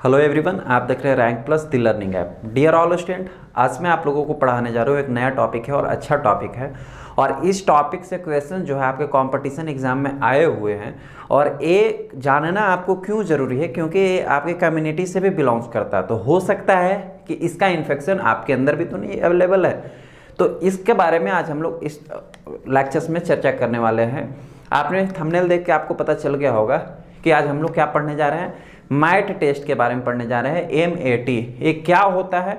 Hello everyone, आप देख रहे हैं Rank Plus the learning app. Dear all student, आज मैं आप लोगों को पढ़ाने जा रहा हूँ। एक नया टॉपिक है और अच्छा टॉपिक है, और इस टॉपिक से क्वेश्चन जो है आपके कंपटीशन एग्जाम में आए हुए हैं। और ये जानना आपको क्यों ज़रूरी है, क्योंकि ये आपके कम्युनिटी से भी बिलोंग्स करता है। तो हो सकता है कि इसका इन्फेक्शन आपके अंदर भी तो नहीं अवेलेबल है। तो इसके बारे में आज हम लोग इस लेक्चर्स में चर्चा करने वाले हैं। आपने थंबनेल देख के आपको पता चल गया होगा कि आज हम लोग क्या पढ़ने जा रहे हैं। मैट टेस्ट के बारे में पढ़ने जा रहे हैं। MAT ये क्या होता है,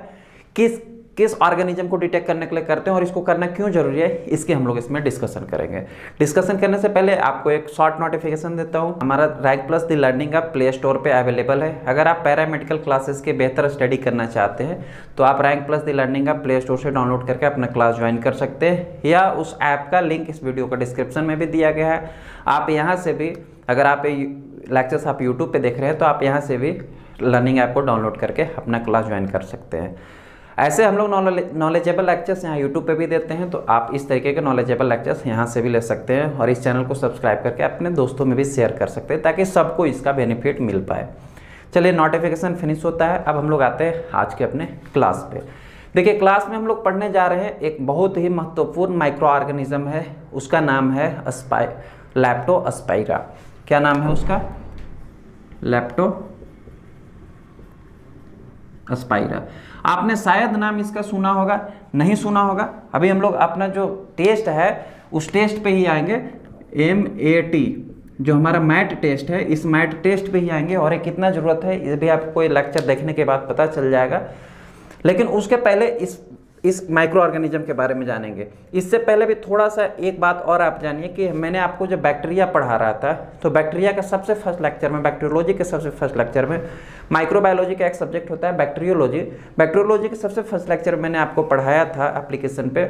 किस ऑर्गेनिज्म को डिटेक्ट करने के लिए करते हैं और इसको करना क्यों जरूरी है, इसके हम लोग इसमें डिस्कशन करेंगे। डिस्कशन करने से पहले आपको एक शॉर्ट नोटिफिकेशन देता हूं। हमारा rank Plus the learning app play store पे अवेलेबल है। अगर आप पैरामेडिकल क्लासेस के बेहतर स्टडी करना चाहते हैं तो आप rank Plus the learning app play store से डाउनलोड करके अपना क्लास ज्वाइन कर सकते हैं, या उस ऐप का लिंक इस वीडियो का डिस्क्रिप्शन में भी दिया गया है। आप यहाँ से भी, अगर आप लेक्चर्स आप यूट्यूब पे देख रहे हैं तो आप यहाँ से भी लर्निंग ऐप को डाउनलोड करके अपना क्लास ज्वाइन कर सकते हैं। ऐसे हम लोग नॉलेजेबल लेक्चर्स यहाँ यूट्यूब पे भी देते हैं, तो आप इस तरीके के नॉलेजेबल लेक्चर्स यहाँ से भी ले सकते हैं, और इस चैनल को सब्सक्राइब करके अपने दोस्तों में भी शेयर कर सकते हैं ताकि सबको इसका बेनिफिट मिल पाए। चलिए, नोटिफिकेशन फिनिश होता है। अब हम लोग आते हैं आज के अपने क्लास पे। देखिए, क्लास में हम लोग पढ़ने जा रहे हैं एक बहुत ही महत्वपूर्ण माइक्रो ऑर्गेनिज्म है। उसका नाम है लेप्टोस्पाइरा। क्या नाम है उसका? लेप्टोस्पाइरा। आपने शायद नाम इसका सुना होगा, नहीं सुना होगा। अभी हम लोग अपना जो टेस्ट है उस टेस्ट पे ही आएंगे। MAT जो हमारा मैट टेस्ट है, इस मैट टेस्ट पे ही आएंगे, और ये कितना ज़रूरत है ये भी आपको ये लेक्चर देखने के बाद पता चल जाएगा। लेकिन उसके पहले इस माइक्रो ऑर्गेनिज्म के बारे में जानेंगे। इससे पहले भी थोड़ा सा एक बात और आप जानिए कि मैंने आपको जब बैक्टीरिया पढ़ा रहा था तो बैक्टीरिया का सबसे फर्स्ट लेक्चर में, बैक्टीरियोलॉजी के सबसे फर्स्ट लेक्चर में, माइक्रोबायोलॉजी का एक सब्जेक्ट होता है बैक्टीरियोलॉजी। बैक्टीरियोलॉजी के सबसे फर्स्ट लेक्चर मैंने आपको पढ़ाया था एप्लीकेशन पे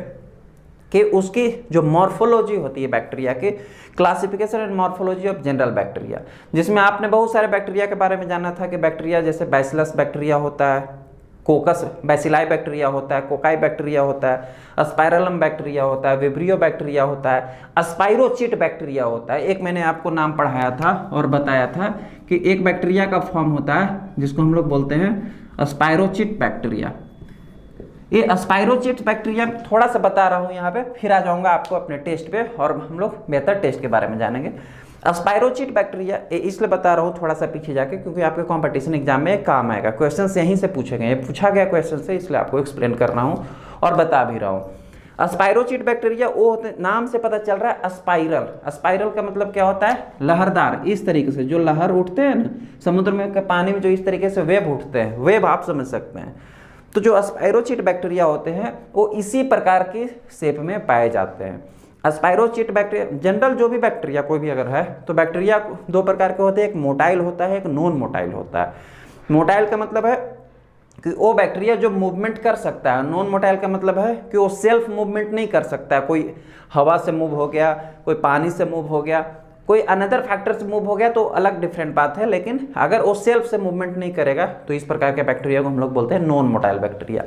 कि उसकी जो मॉर्फोलॉजी होती है बैक्टीरिया की, classification and morphology of general bacteria, जिसमें आपने बहुत सारे बैक्टीरिया के बारे में जाना था कि बैक्टीरिया जैसे बैसिलस बैक्टीरिया होता है, कोकस बैसिलाई बैक्टीरिया होता है, कोकाई बैक्टीरिया होता है, अस्पाइरलम बैक्टीरिया होता है, विब्रियो बैक्टीरिया होता है, स्पाइरोचिट बैक्टीरिया होता है। एक मैंने आपको नाम पढ़ाया था और बताया था कि एक बैक्टीरिया का फॉर्म होता है जिसको हम लोग बोलते हैं स्पाइरोचिट बैक्टीरिया। ये स्पाइरोचिट बैक्टीरिया थोड़ा सा बता रहा हूँ यहाँ पे, फिर आ जाऊँगा आपको अपने टेस्ट पे और हम लोग बेहतर टेस्ट के बारे में जानेंगे। स्पाइरोचिट बैक्टीरिया इसलिए बता रहा हूँ थोड़ा सा पीछे जाके, क्योंकि आपके कंपटीशन एग्जाम में काम आएगा। क्वेश्चन यहीं से पूछे गए, पूछा गया क्वेश्चन से, इसलिए आपको एक्सप्लेन कर रहा हूँ और बता भी रहा हूँ। स्पाइरोचिट बैक्टीरिया वो होते, नाम से पता चल रहा है स्पाइरल। स्पाइरल का मतलब क्या होता है? लहरदार। इस तरीके से जो लहर उठते हैं ना समुद्र में, पानी में जो इस तरीके से वेव उठते हैं, वेव आप समझ सकते हैं। तो जो स्पाइरोचिट बैक्टीरिया होते हैं वो इसी प्रकार की शेप में पाए जाते हैं। स्पाइरोचिट बैक्टीरिया, जनरल जो भी बैक्टीरिया कोई भी अगर है तो बैक्टीरिया दो प्रकार के होते हैं, एक मोटाइल होता है, एक नॉन मोटाइल होता है। मोटाइल का मतलब है कि वो बैक्टीरिया जो मूवमेंट कर सकता है, नॉन मोटाइल का मतलब है कि वो सेल्फ मूवमेंट नहीं कर सकता है। कोई हवा से मूव हो गया, कोई पानी से मूव हो गया, कोई अनदर फैक्टर से मूव हो गया तो अलग डिफरेंट बात है, लेकिन अगर वो सेल्फ से मूवमेंट नहीं करेगा तो इस प्रकार के बैक्टीरिया को हम लोग बोलते हैं नॉन मोटाइल बैक्टीरिया।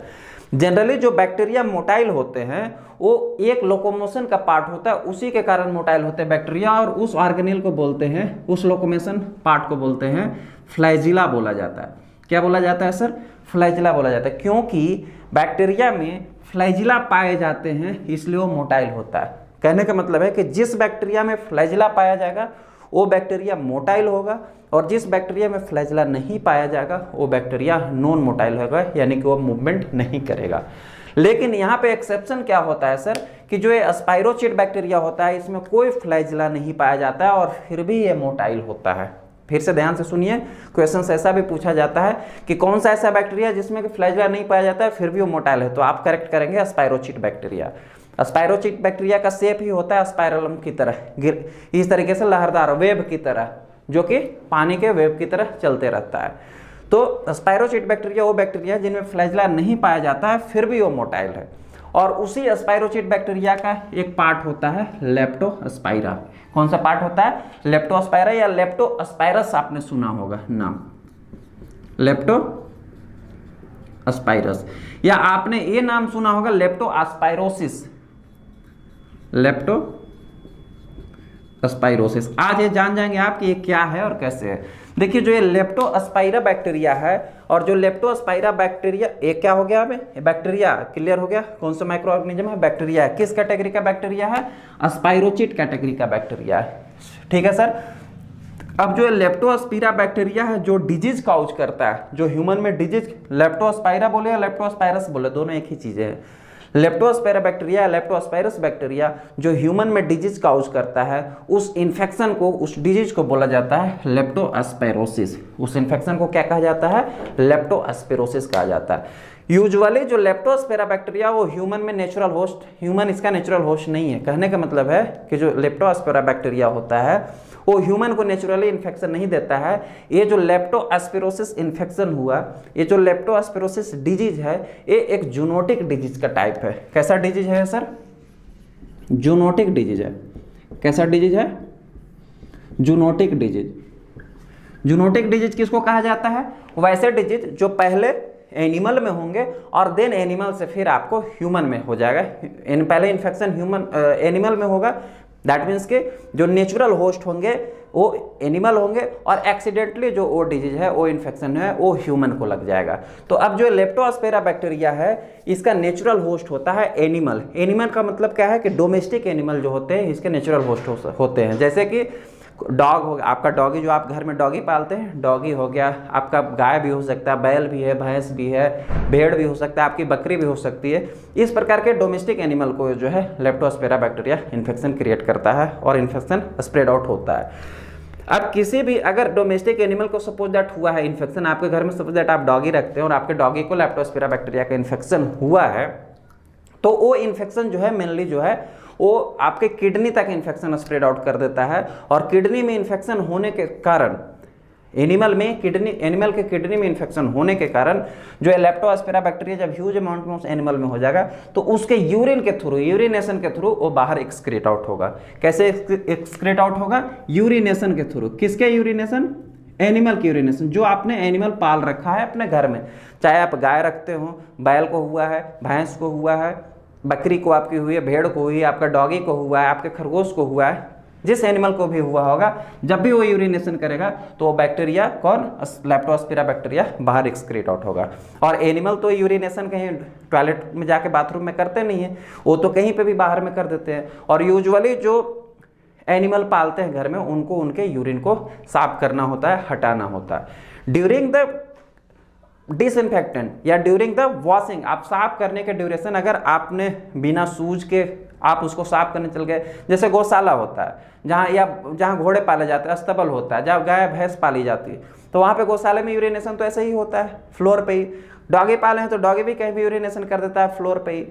जनरली जो बैक्टीरिया मोटाइल होते हैं वो एक लोकोमोशन का पार्ट होता है, उसी के कारण मोटाइल होते हैं बैक्टीरिया, और उस ऑर्गेनेल को बोलते हैं, उस लोकोमोशन पार्ट को बोलते हैं फ्लैजिला बोला जाता है। क्या बोला जाता है सर? फ्लैजिला बोला जाता है, क्योंकि बैक्टीरिया में फ्लैजिला पाए जाते हैं इसलिए वो मोटाइल होता है। कहने का मतलब है कि जिस बैक्टीरिया में फ्लैजिला पाया जाएगा वो बैक्टीरिया मोटाइल होगा, और जिस बैक्टीरिया में फ्लैजिला नहीं पाया जाएगा वो बैक्टीरिया नॉन मोटाइल होगा, यानी कि वो मूवमेंट नहीं करेगा। लेकिन यहाँ पे एक्सेप्शन क्या होता है सर, कि जो ये स्पाइरोचिट बैक्टीरिया होता है इसमें कोई फ्लैजिला नहीं पाया जाता है और फिर भी ये मोटाइल होता है। फिर से ध्यान से सुनिए, क्वेश्चन ऐसा भी पूछा जाता है कि कौन सा ऐसा बैक्टीरिया जिसमें फ्लैजिला नहीं पाया जाता है फिर भी वो मोटाइल है, तो आप करेक्ट करेंगे स्पाइरोचिट बैक्टीरिया। स्पाइरोचिट बैक्टीरिया का शेप ही होता है स्पाइरलम की तरह, इस तरीके से लहरदार वेव की तरह, जो कि पानी के वेव की तरह चलते रहता है। तो स्पाइरोचिट बैक्टीरिया वो बैक्टीरिया जिनमें फ्लैजिला नहीं पाया जाता है फिर भी वो मोटाइल है। और उसी स्पाइरोचिट बैक्टीरिया का एक पार्ट होता है लेप्टोस्पाइरा। कौन सा पार्ट होता है? लेप्टोस्पाइरा या लेप्टोस्पाइरस, आपने सुना होगा नाम, लेप्टोस्पाइरस, या आपने ये नाम सुना होगा लेप्टोस्पाइरोसिस। लेप्टोस्पाइरोसिस आज ये जान जाएंगे आप कि ये क्या है और कैसे है। देखिए जो ये लेप्टोस्पाइरा बैक्टीरिया है, और जो लेप्टोस्पाइरा बैक्टीरिया ये क्या हो गया, अब बैक्टीरिया क्लियर हो गया, कौन सा माइक्रो ऑर्गेनिज्म है, बैक्टीरिया है। किस कैटेगरी का बैक्टीरिया है, स्पाइरोचिट कैटेगरी का बैक्टीरिया है, ठीक है सर। अब जो लेप्टोस्पाइरा बैक्टीरिया है जो डिजीज काउज करता है, जो ह्यूमन में डिजीज, लेप्टोस्पाइरा बोले या लेप्टोस्पायरस बोले, दोनों एक ही चीजें हैं। लेप्टोस्पाइरा बैक्टीरिया, लेप्टोस्पायरस बैक्टीरिया जो ह्यूमन में डिजीज काउज करता है, उस इन्फेक्शन को, उस डिजीज को बोला जाता है लेप्टोस्पाइरोसिस। उस इन्फेक्शन को क्या कहा जाता है, लेप्टोस्पाइरोसिस कहा जाता है। यूजुअली जो लेप्टोस्पाइरा बैक्टीरिया वो ह्यूमन में नेचुरल होस्ट, ह्यूमन इसका नेचुरल होस्ट नहीं है। कहने का मतलब है कि जो लेप्टोस्पाइरा बैक्टीरिया होता है वो ह्यूमन को नेचुरली इन्फेक्शन नहीं देता है। ये जो लेप्टोस्पाइरोसिस इन्फेक्शन हुआ, ये जो लेप्टोस्पाइरोसिस डिजीज है, ये एक जूनोटिक डिजीज का टाइप है। कैसा डिजीज है सर, जूनोटिक डिजीज है। कैसा डिजीज है, जूनोटिक डिजीज। जूनोटिक डिजीज किसको कहा जाता है, वैसे डिजीज जो पहले एनिमल में होंगे और देन एनिमल से फिर आपको ह्यूमन में हो जाएगा। पहले इन्फेक्शन ह्यूमन एनिमल में होगा, दैट मीन्स के जो नेचुरल होस्ट होंगे वो एनिमल होंगे, और एक्सीडेंटली जो वो डिजीज है, वो इन्फेक्शन है, वो ह्यूमन को लग जाएगा। तो अब जो लेप्टोस्पाइरा बैक्टीरिया है इसका नेचुरल होस्ट होता है एनिमल। एनिमल का मतलब क्या है कि डोमेस्टिक एनिमल जो होते हैं इसके नेचुरल होस्ट होते हैं। जैसे कि डॉग हो गया, आपका डॉगी जो आप घर में डॉगी पालते हैं, डॉगी हो गया, आपका गाय भी हो सकता है, बैल भी है, भैंस भी है, भेड़ भी हो सकता है, आपकी बकरी भी हो सकती है। इस प्रकार के डोमेस्टिक एनिमल को जो है लेप्टोस्पाइरा बैक्टीरिया इन्फेक्शन क्रिएट करता है और इन्फेक्शन स्प्रेड आउट होता है। अब किसी भी अगर डोमेस्टिक एनिमल को सपोज दैट हुआ है इन्फेक्शन, आपके घर में सपोज दैट आप डॉगी रखते हैं और आपके डॉगी को लेप्टोस्पाइरा बैक्टीरिया का इन्फेक्शन हुआ है, तो वो इन्फेक्शन जो है मेनली जो है वो आपके किडनी तक इन्फेक्शन स्प्रेड आउट कर देता है। और किडनी में इन्फेक्शन होने के कारण, एनिमल के किडनी में इन्फेक्शन होने के कारण जो है लेप्टोस्पाइरा बैक्टीरिया जब ह्यूज अमाउंट में उस एनिमल में हो जाएगा तो उसके यूरिन के थ्रू, यूरिनेशन के थ्रू वो बाहर एक्सक्रीट आउट होगा। कैसे एक्सक्रीट आउट होगा, यूरिनेशन के थ्रू। किसके यूरिनेशन, एनिमल की यूरिनेशन। जो आपने एनिमल पाल रखा है अपने घर में, चाहे आप गाय रखते हो, बैल को हुआ है, भैंस को हुआ है, बकरी को आपकी हुई है, भेड़ को हुई है, आपका डॉगी को हुआ है, आपके खरगोश को हुआ है, जिस एनिमल को भी हुआ होगा, जब भी वो यूरिनेशन करेगा तो वो बैक्टीरिया कौन, लेप्टोस्पाइरा बैक्टीरिया बाहर एक्सक्रीट आउट होगा। और एनिमल तो यूरिनेशन कहीं टॉयलेट में जाके बाथरूम में करते नहीं है, वो तो कहीं पे भी बाहर में कर देते हैं। और यूजुअली जो एनिमल पालते हैं घर में उनको उनके यूरिन को साफ करना होता है, हटाना होता है। ड्यूरिंग द डिसइंफेक्टेंट या ड्यूरिंग द वॉशिंग, आप साफ करने के ड्यूरेशन अगर आपने बिना सूज के आप उसको साफ करने चल गए, जैसे गौशाला होता है जहाँ घोड़े पाले जाते हैं, अस्तबल होता है, जहाँ गाय भैंस पाली जाती है, तो वहाँ पे गौशाले में यूरिनेशन तो ऐसे ही होता है, फ्लोर पे ही। डॉगी पाले हैं तो डॉगी भी कहीं भी यूरिनेशन कर देता है फ्लोर पे ही।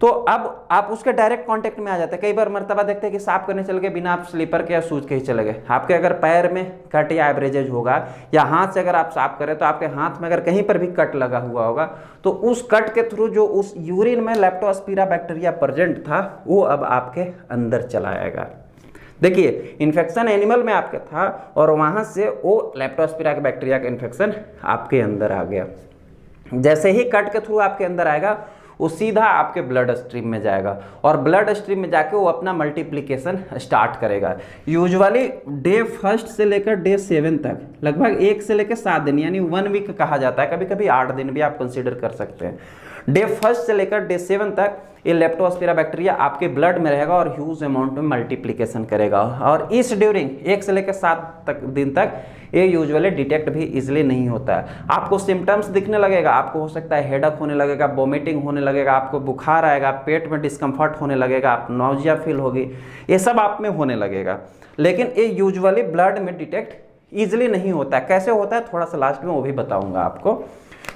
तो अब आप उसके डायरेक्ट कांटेक्ट में आ जाते हैं। कई बार मर्तबा देखते हैं कि साफ करने चल गए बिना आप स्लीपर के या शूज के ही चले गए, आपके अगर पैर में कट या एब्रेजेज होगा, या हाथ से अगर आप साफ करें तो आपके हाथ में अगर कहीं पर भी कट लगा हुआ होगा तो उस कट के थ्रू जो उस यूरिन में लेप्टोस्पाइरा बैक्टीरिया प्रेजेंट था वो अब आपके अंदर चला आएगा। देखिए इन्फेक्शन एनिमल में आपके था और वहाँ से वो लेप्टोस्पाइरा के बैक्टीरिया का इन्फेक्शन आपके अंदर आ गया। जैसे ही कट के थ्रू आपके अंदर आएगा वो सीधा आपके ब्लड स्ट्रीम में जाएगा और ब्लड स्ट्रीम में जाके वो अपना मल्टीप्लिकेशन स्टार्ट करेगा। यूजुअली डे 1 से लेकर डे 7 तक, लगभग 1 से लेकर 7 दिन यानी 1 वीक कहा जाता है, कभी कभी 8 दिन भी आप कंसीडर कर सकते हैं। डे 1 से लेकर डे 7 तक ये लेप्टोस्पाइरा बैक्टीरिया आपके ब्लड में रहेगा और ह्यूज अमाउंट में मल्टीप्लिकेशन करेगा। और इस ड्यूरिंग 1 से लेकर 7 दिन तक ये यूजुअली डिटेक्ट भी इजीली नहीं होता है। आपको सिम्टम्स दिखने लगेगा, आपको हो सकता है हेडक होने लगेगा, वोमिटिंग होने लगेगा, आपको बुखार आएगा, पेट में डिस्कम्फर्ट होने लगेगा, आप नौजिया फील होगी, ये सब आप में होने लगेगा। लेकिन ये यूजुअली ब्लड में डिटेक्ट ईजिली नहीं होता है। कैसे होता है थोड़ा सा लास्ट में वो भी बताऊंगा आपको।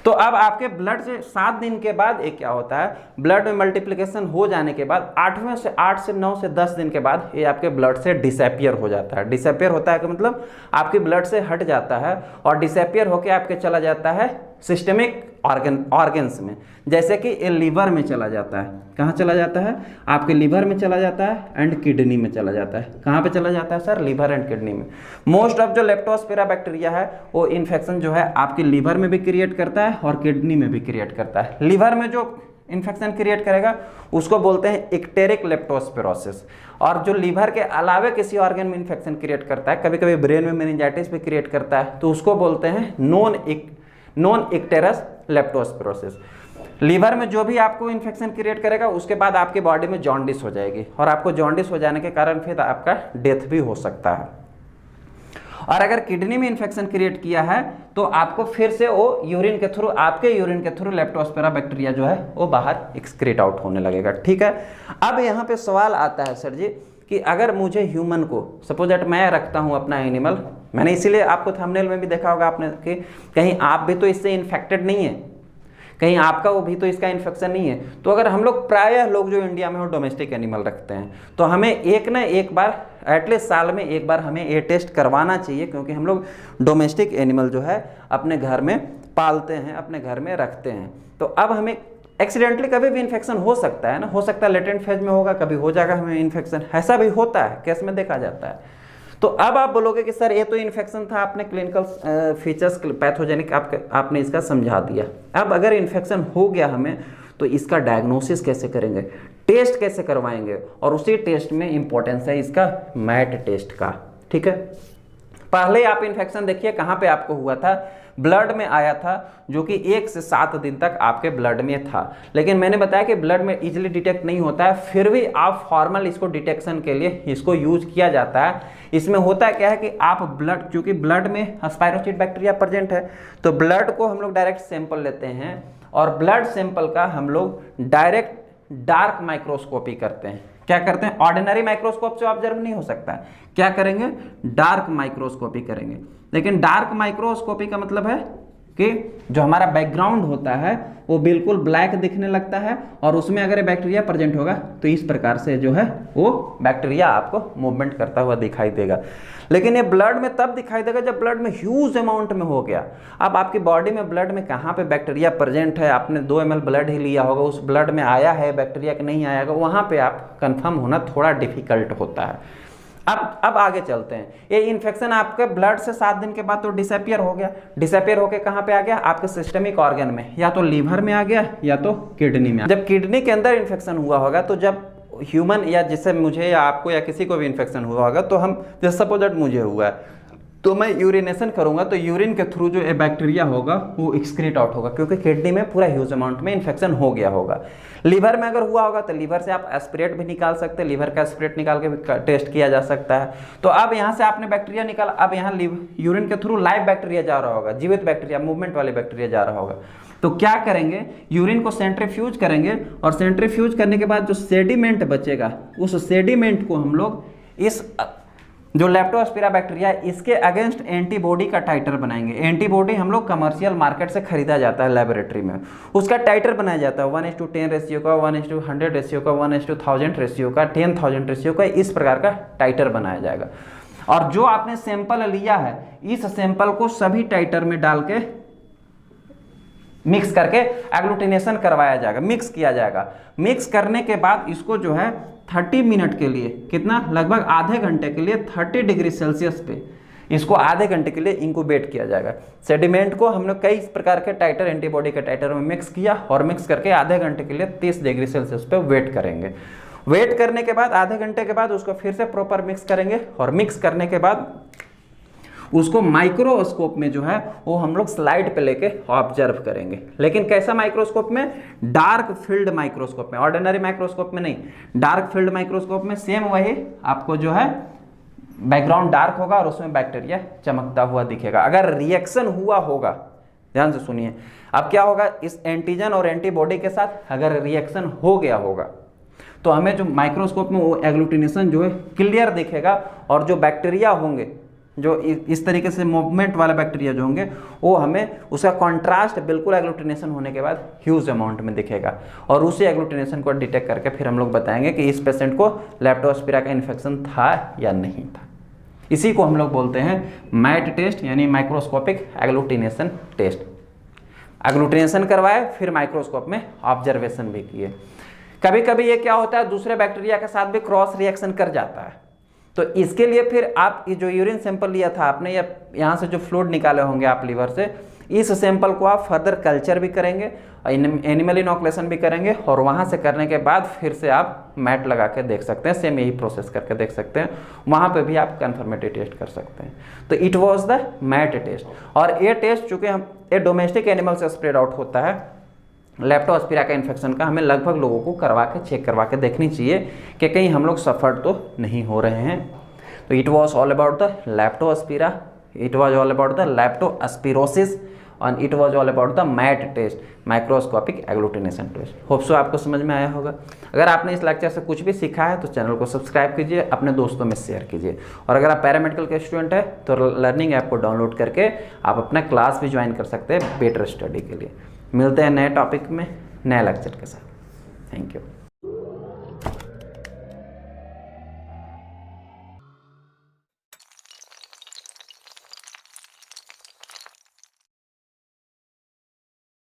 तो अब आपके ब्लड से 7 दिन के बाद एक क्या होता है, ब्लड में मल्टीप्लिकेशन हो जाने के बाद 8 से 9 से 10 दिन के बाद ये आपके ब्लड से डिसअपियर हो जाता है। डिसअपियर होता है कि मतलब आपके ब्लड से हट जाता है और डिसअपियर होकर आपके चला जाता है सिस्टमिक ऑर्गन्स में, जैसे कि ये लीवर में चला जाता है। कहाँ चला जाता है, आपके लीवर में चला जाता है एंड किडनी में चला जाता है। कहाँ पे चला जाता है सर, लीवर एंड किडनी में। मोस्ट ऑफ जो लेप्टोस्पाइरा बैक्टीरिया है वो इन्फेक्शन जो है आपके लीवर में भी क्रिएट करता है और किडनी में भी क्रिएट करता है। लीवर में जो इन्फेक्शन क्रिएट करेगा उसको बोलते हैं इक्टेरिक लेप्टोस्पिरोसिस। और जो लीवर के अलावा किसी ऑर्गन में इन्फेक्शन क्रिएट करता है, कभी कभी ब्रेन में मेनिंजाइटिस भी क्रिएट करता है, तो उसको बोलते हैं नॉन इक्टेरस लेप्टोस्पिरोसिस। लीवर में जो भी आपको इन्फेक्शन क्रिएट करेगा उसके बाद आपकी बॉडी में जॉन्डिस हो जाएगी, और आपको जॉन्डिस हो जाने के कारण फिर आपका डेथ भी हो सकता है। और अगर किडनी में इन्फेक्शन क्रिएट किया है तो आपको फिर से वो यूरिन के थ्रू, आपके यूरिन के थ्रू लेप्टोस्पिरा बैक्टीरिया जो है वो बाहर एक्सक्रीट आउट होने लगेगा। ठीक है, अब यहाँ पे सवाल आता है सर जी कि अगर मुझे ह्यूमन को, सपोज दैट मैं रखता हूँ अपना एनिमल, मैंने इसीलिए आपको थंबनेल में भी देखा होगा आपने कि कहीं आप भी तो इससे इन्फेक्टेड नहीं है, कहीं आपका वो भी तो इसका इन्फेक्शन नहीं है। तो अगर हम लोग प्रायः लोग जो इंडिया में वो डोमेस्टिक एनिमल रखते हैं, तो हमें एक ना एक बार एटलीस्ट साल में एक बार हमें ये टेस्ट करवाना चाहिए, क्योंकि हम लोग डोमेस्टिक एनिमल जो है अपने घर में पालते हैं, अपने घर में रखते हैं। तो अब हमें एक्सीडेंटली कभी भी इन्फेक्शन हो सकता है ना, हो सकता है लेटेंट फेज में होगा, कभी हो जाएगा हमें इन्फेक्शन, ऐसा भी होता है, केस में देखा जाता है। तो अब आप बोलोगे कि सर ये तो इन्फेक्शन था, आपने क्लिनिकल फीचर्स पैथोजेनिक आपने इसका समझा दिया। अब अगर इन्फेक्शन हो गया हमें तो इसका डायग्नोसिस कैसे करेंगे, टेस्ट कैसे करवाएंगे, और उसी टेस्ट में इंपॉर्टेंस है इसका मैट टेस्ट का। ठीक है, पहले आप इन्फेक्शन देखिए कहाँ पे आपको हुआ था, ब्लड में आया था, जो कि 1 से 7 दिन तक आपके ब्लड में था। लेकिन मैंने बताया कि ब्लड में इजीली डिटेक्ट नहीं होता है, फिर भी आप फॉर्मल इसको डिटेक्शन के लिए इसको यूज किया जाता है। इसमें होता है क्या है कि आप ब्लड, क्योंकि ब्लड में स्पाइरोचिट बैक्टीरिया प्रेजेंट है, तो ब्लड को हम लोग डायरेक्ट सैंपल लेते हैं, और ब्लड सैंपल का हम लोग डायरेक्ट डार्क माइक्रोस्कोपी करते हैं। क्या करते हैं, ऑर्डिनरी माइक्रोस्कोप से ऑब्जर्व नहीं हो सकता है, क्या करेंगे, डार्क माइक्रोस्कोपी करेंगे। लेकिन डार्क माइक्रोस्कोपी का मतलब है कि जो हमारा बैकग्राउंड होता है वो बिल्कुल ब्लैक दिखने लगता है, और उसमें अगर बैक्टीरिया प्रेजेंट होगा तो इस प्रकार से जो है वो बैक्टीरिया आपको मूवमेंट करता हुआ दिखाई देगा। लेकिन ये ब्लड में तब दिखाई देगा जब ब्लड में ह्यूज अमाउंट में हो गया। अब आपकी बॉडी में ब्लड में कहाँ पे बैक्टीरिया प्रेजेंट है, आपने 2 ml ब्लड ही लिया होगा, उस ब्लड में आया है बैक्टीरिया कि नहीं आया, वहाँ पे आप कंफर्म होना थोड़ा डिफिकल्ट होता है। अब आगे चलते हैं। ये इन्फेक्शन आपके ब्लड से 7 दिन के बाद तो डिसअपियर हो गया, डिसअपियर होके कहाँ पे आ गया, आपके सिस्टमिक ऑर्गन में, या तो लीवर में आ गया या तो किडनी में। जब किडनी के अंदर इन्फेक्शन हुआ होगा, तो जब ह्यूमन या जिससे मुझे या आपको या किसी को भी इन्फेक्शन हुआ होगा, तो हम जैसे सपोज दैट मुझे हुआ है तो मैं यूरिनेशन करूंगा, तो यूरिन के थ्रू जो बैक्टीरिया होगा वो एक्सक्रीट आउट होगा, क्योंकि किडनी में पूरा ह्यूज अमाउंट में इन्फेक्शन हो गया होगा। लीवर में अगर हुआ होगा तो लीवर से आप एस्पिरेट भी निकाल सकते हैं, लीवर का एस्पिरेट निकाल के भी टेस्ट किया जा सकता है। तो अब यहाँ से आपने बैक्टीरिया निकाला, अब यहाँ यूरिन के थ्रू लाइव बैक्टीरिया जा रहा होगा, जीवित बैक्टीरिया, मूवमेंट वाले बैक्टीरिया जा रहा होगा। तो क्या करेंगे, यूरिन को सेंट्रीफ्यूज करेंगे, और सेंट्रीफ्यूज करने के बाद जो सेडिमेंट बचेगा उस सेडिमेंट को हम लोग इस जो लेप्टोस्पिरा बैक्टीरिया, इसके अगेंस्ट एंटीबॉडी का टाइटर बनाएंगे। एंटीबॉडी हम लोग कमर्शियल मार्केट से खरीदा जाता है लेबोरेटरी में, उसका टाइटर बनाया जाता है 1:10 रेशियो का, 1:100 रेशियो का, 1:1000 रेशियो का, 10,000 रेशियो का, इस प्रकार का टाइटर बनाया जाएगा। और जो आपने सैंपल लिया है, इस सैंपल को सभी टाइटर में डाल के मिक्स करके एग्लूटिनेशन करवाया जाएगा, मिक्स किया जाएगा। मिक्स करने के बाद इसको जो है 30 मिनट के लिए, कितना, लगभग आधे घंटे के लिए 30 डिग्री सेल्सियस पे इसको आधे घंटे के लिए इंक्यूबेट किया जाएगा। सेडिमेंट को हमने कई प्रकार के टाइटर, एंटीबॉडी के टाइटर में मिक्स किया, और मिक्स करके आधे घंटे के लिए 30 डिग्री सेल्सियस पे वेट करेंगे। वेट करने के बाद आधे घंटे के बाद उसको फिर से प्रॉपर मिक्स करेंगे, और मिक्स करने के बाद उसको माइक्रोस्कोप में जो है वो हम लोग स्लाइड पे लेके ऑब्जर्व करेंगे। लेकिन कैसा माइक्रोस्कोप में, डार्क फील्ड माइक्रोस्कोप में, ऑर्डिनरी माइक्रोस्कोप में नहीं, डार्क फील्ड माइक्रोस्कोप में सेम वही आपको जो है बैकग्राउंड डार्क होगा और उसमें बैक्टीरिया चमकता हुआ दिखेगा। अगर रिएक्शन हुआ होगा, ध्यान से सुनिए, अब क्या होगा, इस एंटीजन और एंटीबॉडी के साथ अगर रिएक्शन हो गया होगा तो हमें जो माइक्रोस्कोप में वो एग्लूटिनेशन जो है क्लियर दिखेगा, और जो बैक्टीरिया होंगे, जो इस तरीके से मूवमेंट वाला बैक्टीरिया जो होंगे, वो हमें उसका कॉन्ट्रास्ट बिल्कुल एग्लूटिनेशन होने के बाद ह्यूज अमाउंट में दिखेगा। और उसी एग्लूटिनेशन को डिटेक्ट करके फिर हम लोग बताएंगे कि इस पेशेंट को लेप्टोस्पिरा का इन्फेक्शन था या नहीं था। इसी को हम लोग बोलते हैं मैट टेस्ट, यानी माइक्रोस्कोपिक एग्लूटिनेशन टेस्ट। एग्लूटिनेशन करवाए, फिर माइक्रोस्कोप में ऑब्जर्वेशन भी किए। कभी कभी ये क्या होता है, दूसरे बैक्टीरिया के साथ भी क्रॉस रिएक्शन कर जाता है, तो इसके लिए फिर आप ये जो यूरिन सैंपल लिया था आपने, या यहाँ से जो फ्लूइड निकाले होंगे आप लीवर से, इस सैंपल को आप फर्दर कल्चर भी करेंगे, एनिमल इनोकुलेशन भी करेंगे, और वहाँ से करने के बाद फिर से आप मैट लगा के देख सकते हैं, सेम यही प्रोसेस करके देख सकते हैं, वहाँ पे भी आप कन्फर्मेटिव टेस्ट कर सकते हैं। तो it was the MAT test. और ये टेस्ट चूँकि ये डोमेस्टिक एनिमल से स्प्रेड आउट होता है, लेप्टोस्पिरा का इन्फेक्शन का, हमें लगभग लोगों को करवा के चेक करवा के देखनी चाहिए कि कहीं हम लोग सफ़र तो नहीं हो रहे हैं। तो it was all about the leptospira, it was all about the leptospirosis, और it was all about the MAT test, microscopic agglutination test. Hope so आपको समझ में आया होगा। अगर आपने इस लेक्चर से कुछ भी सीखा है तो चैनल को सब्सक्राइब कीजिए, अपने दोस्तों में शेयर कीजिए, और अगर आप पैरामेडिकल के स्टूडेंट हैं तो लर्निंग ऐप को डाउनलोड करके आप अपना क्लास भी ज्वाइन कर सकते हैं बेटर स्टडी के लिए। मिलते हैं नए टॉपिक में नए लेक्चर के साथ। Thank you.